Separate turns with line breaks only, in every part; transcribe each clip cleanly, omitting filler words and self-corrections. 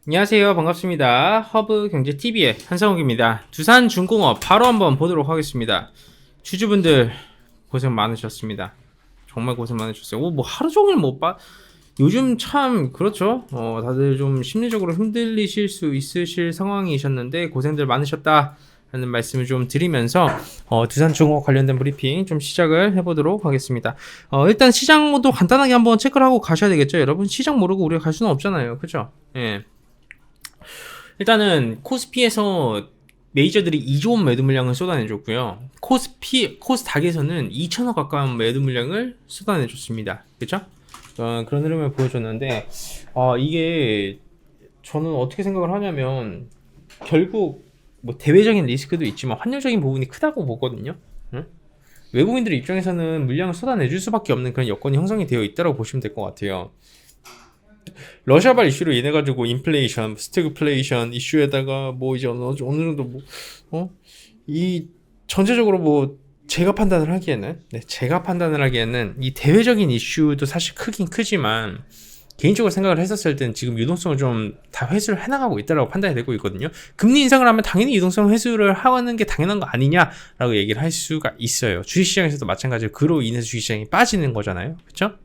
안녕하세요. 반갑습니다. 허브경제TV의 한성욱입니다. 두산중공업 바로 한번 보도록 하겠습니다. 주주분들 고생 많으셨습니다. 정말 고생 많으셨어요. 뭐 하루 종일 요즘 참 그렇죠. 다들 좀 심리적으로 흔들리실 수 있으실 상황이셨는데 고생들 많으셨다 라는 말씀을 좀 드리면서 두산중공업 관련된 브리핑 좀 시작을 해보도록 하겠습니다. 일단 시장 모두 간단하게 한번 체크를 하고 가셔야 되겠죠. 여러분 시장 모르고 우리가 갈 수는 없잖아요. 그렇죠? 예. 일단은 코스피에서 메이저들이 2조 원 매도 물량을 쏟아내줬고요. 코스닥에서는 2천억 가까운 매도 물량을 쏟아내줬습니다. 그쵸? 그런 흐름을 보여줬는데, 이게 저는 어떻게 생각을 하냐면 결국 뭐 대외적인 리스크도 있지만 환율적인 부분이 크다고 보거든요. 응? 외국인들 입장에서는 물량을 쏟아내줄 수밖에 없는 그런 여건이 형성이 되어 있다고 보시면 될 것 같아요. 러시아발 이슈로 인해 가지고 인플레이션, 스태그플레이션 이슈에다가 뭐 이제 어느 정도 이 전체적으로 뭐 제가 판단을 하기에는 이 대외적인 이슈도 사실 크긴 크지만 개인적으로 생각을 했었을 때는 지금 유동성을 좀 다 회수를 해나가고 있다라고 판단이 되고 있거든요. 금리 인상을 하면 당연히 유동성 회수를 하는 게 당연한 거 아니냐라고 얘기를 할 수가 있어요. 주식시장에서도 마찬가지로 그로 인해서 주식시장이 빠지는 거잖아요. 그렇죠?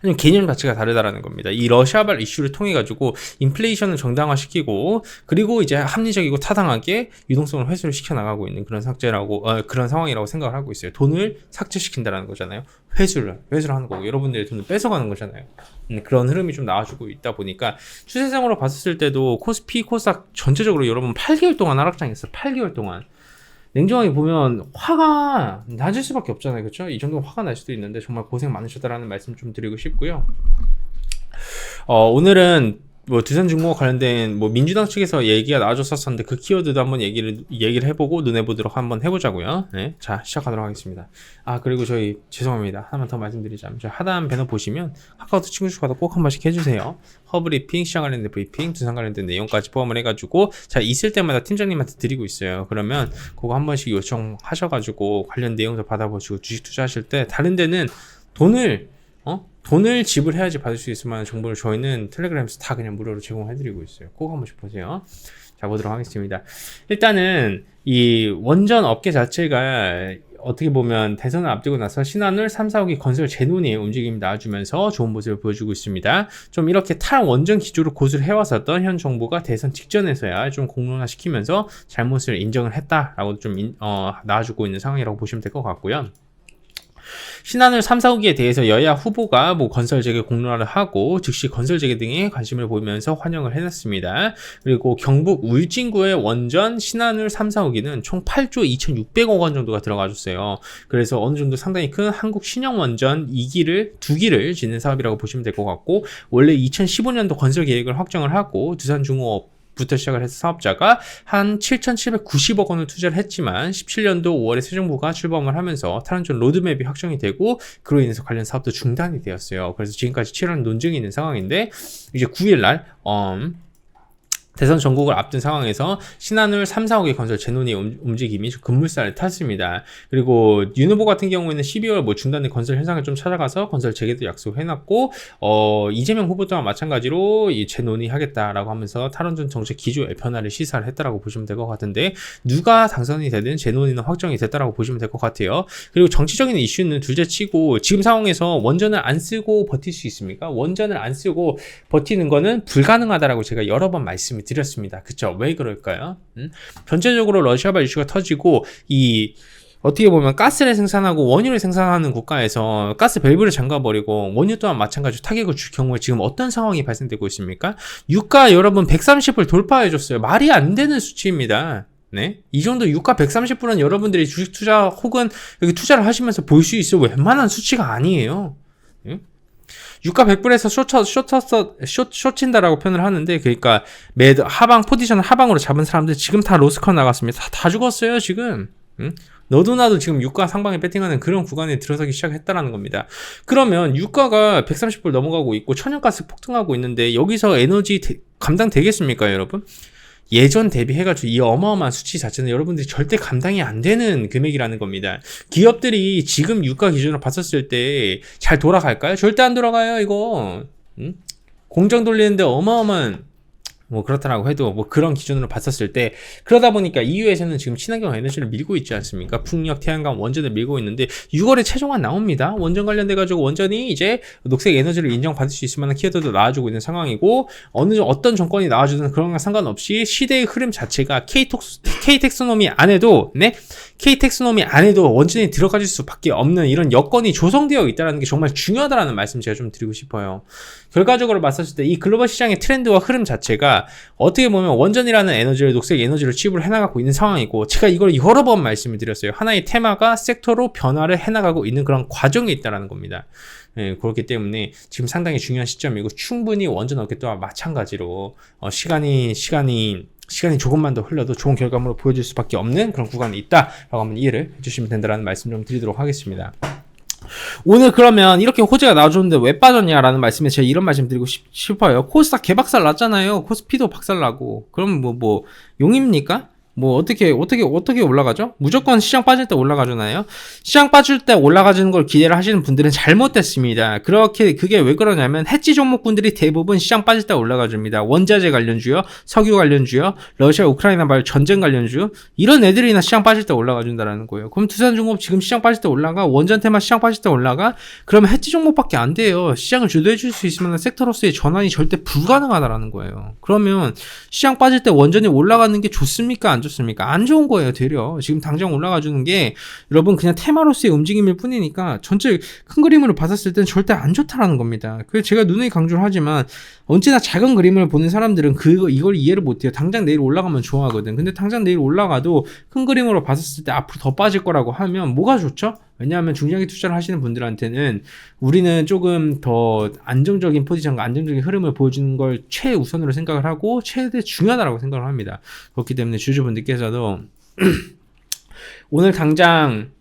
아니면 개념 자체가 다르다라는 겁니다. 이 러시아발 이슈를 통해 가지고 인플레이션을 정당화시키고 그리고 이제 합리적이고 타당하게 유동성을 회수를 시켜 나가고 있는 그런 그런 상황이라고 생각을 하고 있어요. 돈을 삭제시킨다라는 거잖아요. 회수를 하는 거고 여러분들의 돈을 뺏어가는 거잖아요. 그런 흐름이 좀 나와주고 있다 보니까 추세상으로 봤을 때도 코스피, 코스닥 전체적으로 여러분 8개월 동안 하락장했어요. 8개월 동안. 냉정하게 보면 화가 나질 수밖에 없잖아요. 그렇죠? 이 정도 화가 날 수도 있는데 정말 고생 많으셨다라는 말씀 좀 드리고 싶고요. 오늘은 뭐 두산중공업 관련된 뭐 민주당 측에서 얘기가 나와줬었는데 그 키워드도 한번 얘기를 해보고 눈해보도록 한번 해보자고요. 네, 자 시작하도록 하겠습니다. 그리고 저희 죄송합니다. 하나만 더 말씀드리자면 저희 하단 배너 보시면 카카오톡 친구 추가도 꼭 한 번씩 해주세요. 허브리핑, 시장 관련된 브리핑, 두산 관련된 내용까지 포함을 해가지고 자 있을 때마다 팀장님한테 드리고 있어요. 그러면 그거 한 번씩 요청하셔가지고 관련 내용도 받아보시고 주식 투자하실 때 다른 데는 돈을 지불해야지 받을 수 있을 만한 정보를 저희는 텔레그램에서 다 그냥 무료로 제공해드리고 있어요. 꼭 한 번씩 보세요. 자, 보도록 하겠습니다. 일단은 이 원전 업계 자체가 어떻게 보면 대선을 앞두고 나서 신한울 3, 4호기 건설 재논의 움직임이 나와주면서 좋은 모습을 보여주고 있습니다. 좀 이렇게 탈원전 기조로 고수를 해왔었던 현 정부가 대선 직전에서야 좀 공론화시키면서 잘못을 인정을 했다라고 좀 나와주고 있는 상황이라고 보시면 될 것 같고요. 신한울 3, 4호기에 대해서 여야 후보가 뭐 건설 재개 공론화를 하고 즉시 건설 재개 등에 관심을 보이면서 환영을 해놨습니다. 그리고 경북 울진구의 원전 신한울 3, 4호기는 총 8조 2,600억 원 정도가 들어가줬어요. 그래서 어느 정도 상당히 큰 한국 신형 원전 2기를 짓는 사업이라고 보시면 될 것 같고 원래 2015년도 건설 계획을 확정을 하고 두산중공업 부터 시작을 해서 사업자가 한 7,790억 원을 투자를 했지만 17년도 5월에 새 정부가 출범을 하면서 탈원전 로드맵이 확정이 되고 그로 인해서 관련 사업도 중단이 되었어요. 그래서 지금까지 치열한 논쟁이 있는 상황인데 이제 9일날 대선 전국을 앞둔 상황에서 신한울 3, 4호기 건설 재논의 움직임이 급물살을 탔습니다. 그리고 윤 후보 같은 경우에는 12월 뭐 중단된 건설 현상을 좀 찾아가서 건설 재개도 약속해놨고 이재명 후보 또한 마찬가지로 이 재논의하겠다라고 하면서 탈원전 정책 기조의 변화를 시사를 했다라고 보시면 될 것 같은데 누가 당선이 되든 재논의는 확정이 됐다라고 보시면 될 것 같아요. 그리고 정치적인 이슈는 둘째치고 지금 상황에서 원전을 안 쓰고 버틸 수 있습니까? 원전을 안 쓰고 버티는 거는 불가능하다라고 제가 여러 번 말씀을 드렸습니다. 그쵸? 왜 그럴까요? 전체적으로 러시아발 이슈가 터지고 어떻게 보면 가스를 생산하고 원유를 생산하는 국가에서 가스 밸브를 잠가버리고 원유 또한 마찬가지로 타격을 줄 경우에 지금 어떤 상황이 발생되고 있습니까? 유가 여러분 130불 돌파해줬어요. 말이 안 되는 수치입니다. 네? 이 정도 유가 130불은 여러분들이 주식 투자 혹은 여기 투자를 하시면서 볼 수 있을 웬만한 수치가 아니에요. 네? 유가 100불에서 쇼친다라고 표현을 하는데, 그러니까 포지션을 하방으로 잡은 사람들 지금 다 로스컨 나갔습니다. 다 죽었어요, 지금. 응? 너도 나도 지금 유가 상방에 배팅하는 그런 구간에 들어서기 시작했다라는 겁니다. 그러면 유가가 130불 넘어가고 있고 천연가스 폭등하고 있는데 여기서 에너지 감당되겠습니까, 여러분? 예전 대비해가지고 이 어마어마한 수치 자체는 여러분들이 절대 감당이 안 되는 금액이라는 겁니다. 기업들이 지금 유가 기준으로 봤었을 때 잘 돌아갈까요? 절대 안 돌아가요, 이거. 공장 돌리는데 어마어마한 뭐 그렇다라고 해도 뭐 그런 기준으로 봤었을 때, 그러다 보니까 EU에서는 지금 친환경 에너지를 밀고 있지 않습니까? 풍력, 태양광, 원전을 밀고 있는데 6월에 최종안 나옵니다. 원전 관련돼 가지고 원전이 이제 녹색 에너지를 인정받을 수 있을 만한 키워드도 나와주고 있는 상황이고, 어떤 정권이 나와주든 그런 건 상관없이 시대의 흐름 자체가 K-텍스노미 안에도 K-텍스노미 안에도 원전이 들어가질 수밖에 없는 이런 여건이 조성되어 있다는 게 정말 중요하다라는 말씀 제가 좀 드리고 싶어요. 결과적으로 봤었을 때 이 글로벌 시장의 트렌드와 흐름 자체가 어떻게 보면 원전이라는 에너지를, 녹색 에너지를 취급을 해나가고 있는 상황이고, 제가 이걸 여러 번 말씀을 드렸어요. 하나의 테마가 섹터로 변화를 해나가고 있는 그런 과정이 있다는 겁니다. 예, 그렇기 때문에 지금 상당히 중요한 시점이고, 충분히 원전 업계 또한 마찬가지로 시간이 조금만 더 흘러도 좋은 결과물을 보여줄 수밖에 없는 그런 구간이 있다라고 한번 이해를 해주시면 된다라는 말씀 좀 드리도록 하겠습니다. 오늘 그러면 이렇게 호재가 나와줬는데 왜 빠졌냐라는 말씀에 제가 이런 말씀 드리고 싶어요. 코스닥 개박살 났잖아요. 코스피도 박살 나고. 그럼 뭐 용입니까? 뭐 어떻게 올라가죠? 무조건 시장 빠질 때 올라가잖아요. 시장 빠질 때 올라가는 걸 기대를 하시는 분들은 잘못됐습니다. 그게 왜 그러냐면 해지 종목군들이 대부분 시장 빠질 때 올라가줍니다. 원자재 관련주요, 석유 관련주요, 러시아 우크라이나 전쟁 관련주, 이런 애들이나 시장 빠질 때 올라가준다라는 거예요. 그럼 두산중공업 지금 시장 빠질 때 올라가, 원전 테마 시장 빠질 때 올라가, 그러면 해지 종목밖에 안 돼요. 시장을 주도해 줄 수 있으면 섹터로서의 전환이 절대 불가능하다라는 거예요. 그러면 시장 빠질 때 원전이 올라가는 게 좋습니까? 안 좋습니까? 안 좋은 거예요. 되려 지금 당장 올라가 주는 게 여러분 그냥 테마로서의 움직임일 뿐이니까 전체 큰 그림으로 봤었을 때는 절대 안 좋다라는 겁니다. 그래서 제가 누누이 강조를 하지만 언제나 작은 그림을 보는 사람들은 이걸 이해를 못해요. 당장 내일 올라가면 좋아하거든. 근데 당장 내일 올라가도 큰 그림으로 봤었을 때 앞으로 더 빠질 거라고 하면 뭐가 좋죠? 왜냐하면 중장기 투자를 하시는 분들한테는 우리는 조금 더 안정적인 포지션과 안정적인 흐름을 보여주는 걸 최우선으로 생각을 하고 최대 중요하다고 생각을 합니다. 그렇기 때문에 주주분들께서도 오늘 당장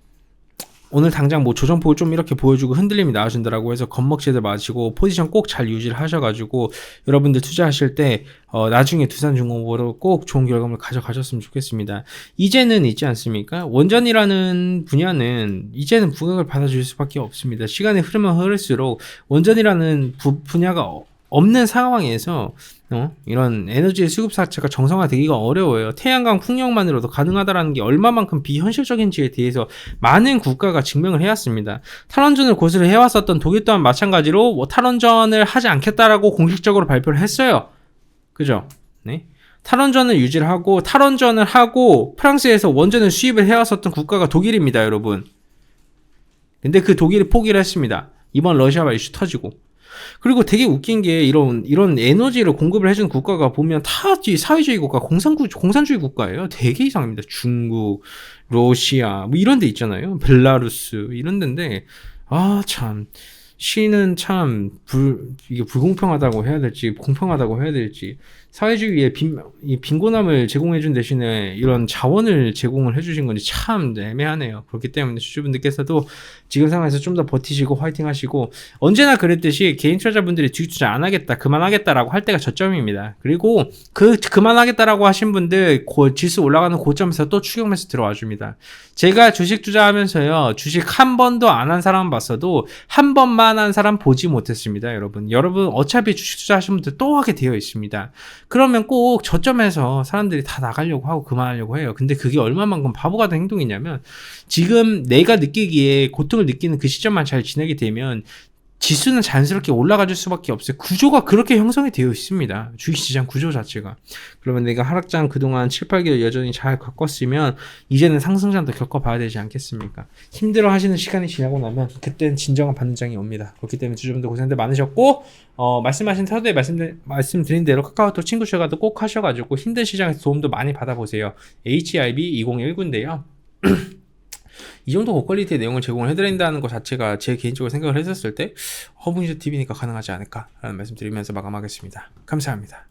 뭐 조정폭을 좀 이렇게 보여주고 흔들림이 나와준다라고 해서 겁먹지들 마시고 포지션 꼭 잘 유지를 하셔가지고 여러분들 투자하실 때 나중에 두산중공업으로 꼭 좋은 결과물 가져가셨으면 좋겠습니다. 이제는 있지 않습니까? 원전이라는 분야는 이제는 부각을 받아줄 수밖에 없습니다. 시간의 흐르면 흐를수록 원전이라는 분야가 없는 상황에서 이런 에너지의 수급 자체가 정상화되기가 어려워요. 태양광 풍력만으로도 가능하다라는 게 얼마만큼 비현실적인지에 대해서 많은 국가가 증명을 해왔습니다. 탈원전을 고수를 해왔었던 독일 또한 마찬가지로 탈원전을 하지 않겠다라고 공식적으로 발표를 했어요. 그죠? 네. 탈원전을 유지를 하고 탈원전을 하고 프랑스에서 원전을 수입을 해왔었던 국가가 독일입니다, 여러분. 근데 그 독일이 포기를 했습니다. 이번 러시아와 이슈 터지고. 그리고 되게 웃긴 게 이런 에너지를 공급을 해주는 국가가 보면 다 사회주의 국가, 공산주의 국가예요. 되게 이상합니다. 중국, 러시아 뭐 이런 데 있잖아요. 벨라루스 이런 데인데 참 시는 참 이게 불공평하다고 해야 될지 공평하다고 해야 될지, 사회주의에 빈곤함을 제공해준 대신에 이런 자원을 제공을 해주신 건지 참 애매하네요. 그렇기 때문에 주주분들께서도 지금 상황에서 좀 더 버티시고 화이팅 하시고, 언제나 그랬듯이 개인 투자자분들이 주식 투자 안 하겠다, 그만하겠다라고 할 때가 저점입니다. 그리고 그만하겠다라고 하신 분들 지수 올라가는 고점에서 또 추격 매수 들어와 줍니다. 제가 주식 투자하면서요, 주식 한 번도 안 한 사람 봤어도 한 번만 한 사람 보지 못했습니다. 여러분 어차피 주식 투자하시는 분들 또 하게 되어 있습니다. 그러면 꼭 저점에서 사람들이 다 나가려고 하고 그만하려고 해요. 근데 그게 얼마만큼 바보 같은 행동이냐면, 지금 내가 느끼기에 고통을 느끼는 그 시점만 잘 지내게 되면 지수는 자연스럽게 올라가줄 수밖에 없어요. 구조가 그렇게 형성이 되어 있습니다. 주식시장 구조 자체가. 그러면 내가 하락장 그동안 7, 8개월 여전히 잘 겪었으면 이제는 상승장도 겪어봐야 되지 않겠습니까? 힘들어 하시는 시간이 지나고 나면 그때는 진정한 반등장이 옵니다. 그렇기 때문에 주주분들 고생들 많으셨고, 말씀하신 서두에 말씀드린 대로 카카오톡 친구 추가도 꼭 하셔가지고 힘든 시장에서 도움도 많이 받아보세요. HIB 2019인데요. 이 정도 고퀄리티의 내용을 제공을 해드린다는 것 자체가 제 개인적으로 생각을 했었을 때 허브니셔 TV니까 가능하지 않을까라는 말씀 드리면서 마감하겠습니다. 감사합니다.